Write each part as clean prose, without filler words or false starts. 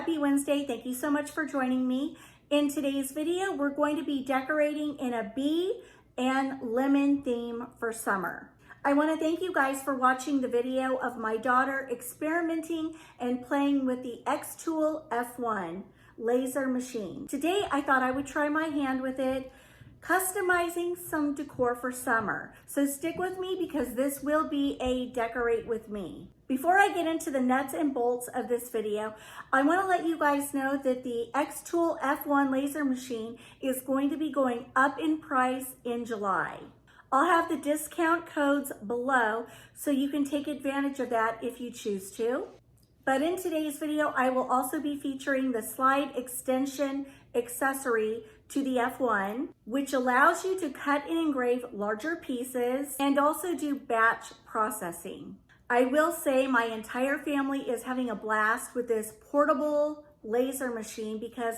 Happy Wednesday. Thank you so much for joining me. In today's video, we're going to be decorating in a bee and lemon theme for summer. I want to thank you guys for watching the video of my daughter experimenting and playing with the xTool F1 laser machine. Today, I thought I would try my hand with it, customizing some decor for summer. So stick with me because this will be a decorate with me. Before I get into the nuts and bolts of this video, I want to let you guys know that the xTool F1 laser machine is going to be going up in price in July. I'll have the discount codes below so you can take advantage of that if you choose to. But in today's video, I will also be featuring the slide extension accessory to the F1, which allows you to cut and engrave larger pieces and also do batch processing. I will say my entire family is having a blast with this portable laser machine because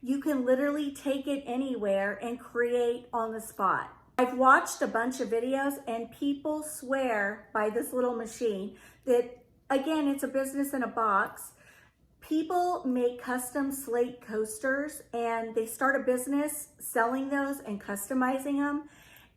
you can literally take it anywhere and create on the spot. I've watched a bunch of videos and people swear by this little machine that, again, it's a business in a box. People make custom slate coasters and they start a business selling those and customizing them,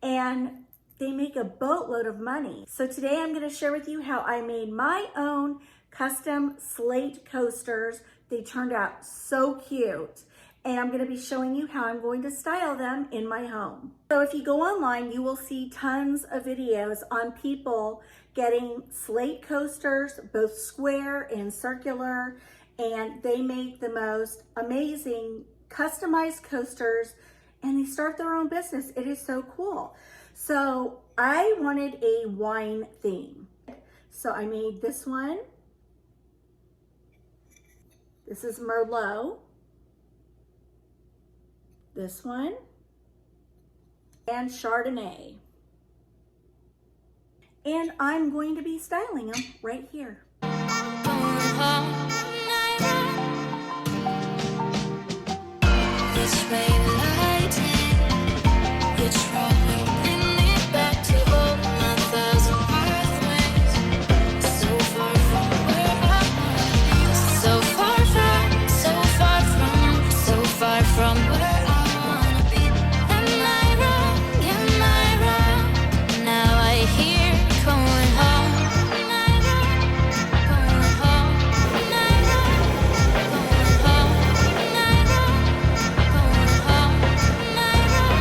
and they make a boatload of money. So today I'm going to share with you how I made my own custom slate coasters. They turned out so cute. And I'm going to be showing you how I'm going to style them in my home. So if you go online, you will see tons of videos on people getting slate coasters, both square and circular, and they make the most amazing customized coasters and they start their own business. It is so cool. So I wanted a wine theme. So I made this one. This is Merlot. This one. And Chardonnay. And I'm going to be styling them right here. This way lighting, which road bring me back to all my thousand pathways. So far from where I wanna be, so far from, so far from, so far from where I wanna be. Am I wrong? Now I hear going home. Am I wrong? Going home. Am I wrong? Going home. Am I wrong?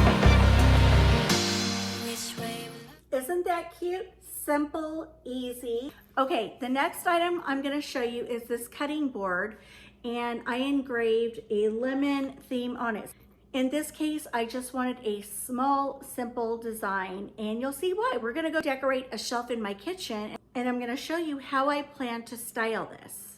Isn't that cute? Simple, easy. Okay, the next item I'm going to show you is this cutting board, and I engraved a lemon theme on it. In this case, I just wanted a small, simple design, and you'll see why. We're going to go decorate a shelf in my kitchen, and I'm going to show you how I plan to style this.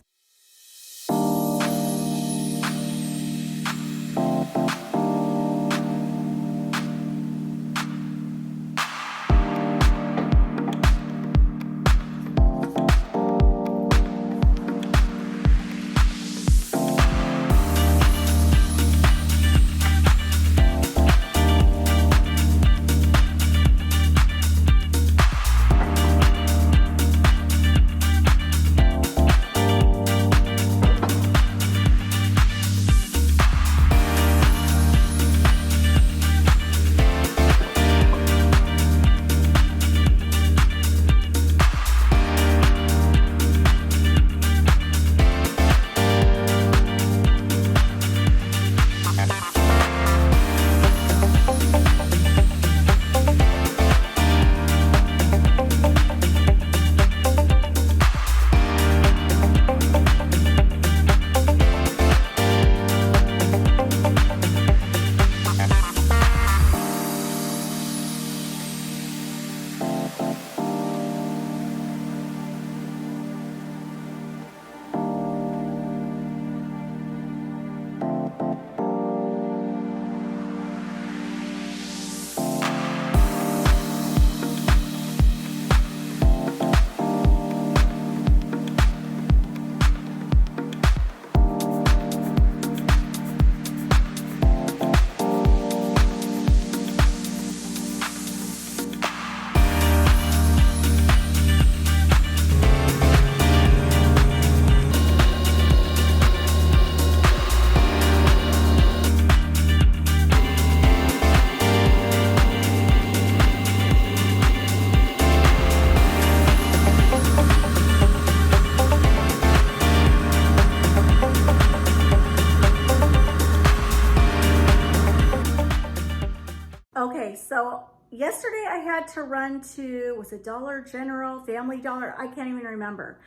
yesterday I had to run to, was it Dollar General, Family Dollar? I can't even remember.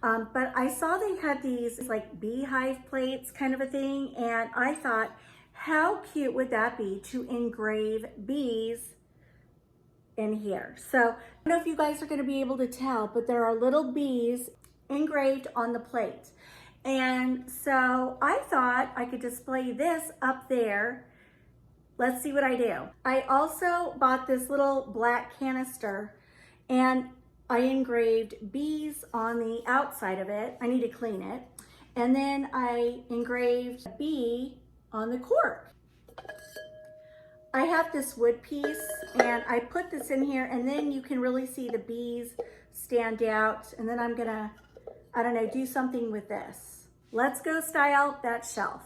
But I saw they had these like beehive plates kind of a thing. And I thought, how cute would that be to engrave bees in here? So I don't know if you guys are going to be able to tell, but there are little bees engraved on the plate. And so I thought I could display this up there. Let's see what I do. I also bought this little black canister and I engraved bees on the outside of it. I need to clean it. And then I engraved a bee on the cork. I have this wood piece and I put this in here, and then you can really see the bees stand out. And then I'm gonna, I don't know, do something with this. Let's go style that shelf.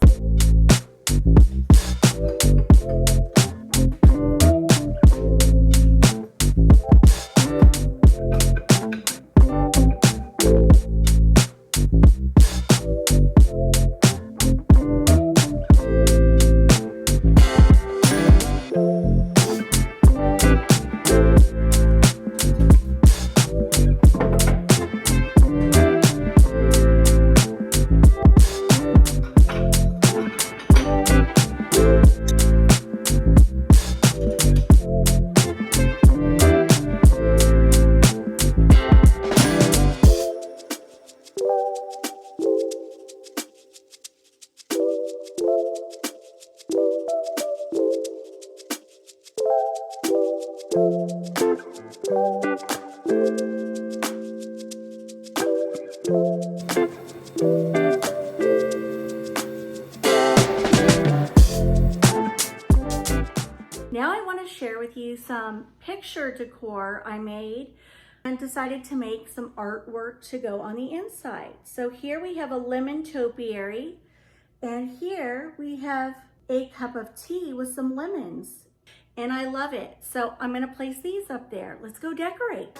Now I want to share with you some picture decor I made and decided to make some artwork to go on the inside. So here we have a lemon topiary, and here we have a cup of tea with some lemons, and I love it. So I'm going to place these up there. Let's go decorate.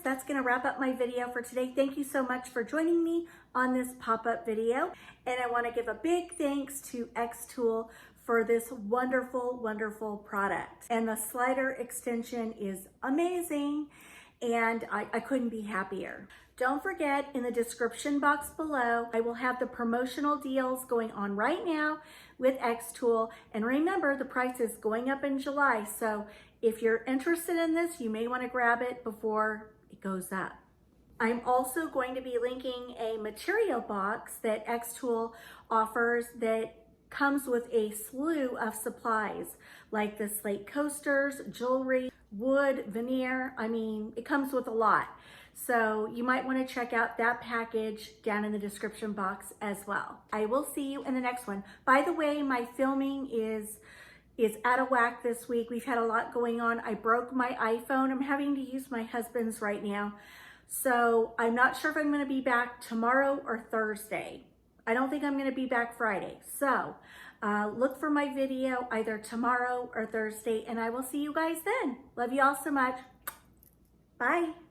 That's going to wrap up my video for today. Thank you so much for joining me on this pop-up video. And I want to give a big thanks to xTool for this wonderful, wonderful product. And the slider extension is amazing, and I couldn't be happier. Don't forget, in the description box below, I will have the promotional deals going on right now with xTool. And remember, the price is going up in July. So if you're interested in this, you may want to grab it before it goes up. I'm also going to be linking a material box that xTool offers that comes with a slew of supplies like the Slate Coasters, jewelry, wood, veneer. I mean, it comes with a lot. So you might want to check out that package down in the description box as well. I will see you in the next one. By the way, my filming is out of whack this week. We've had a lot going on. I broke my iPhone. I'm having to use my husband's right now. So I'm not sure if I'm going to be back tomorrow or Thursday. I don't think I'm going to be back Friday. So look for my video either tomorrow or Thursday, and I will see you guys then. Love you all so much. Bye.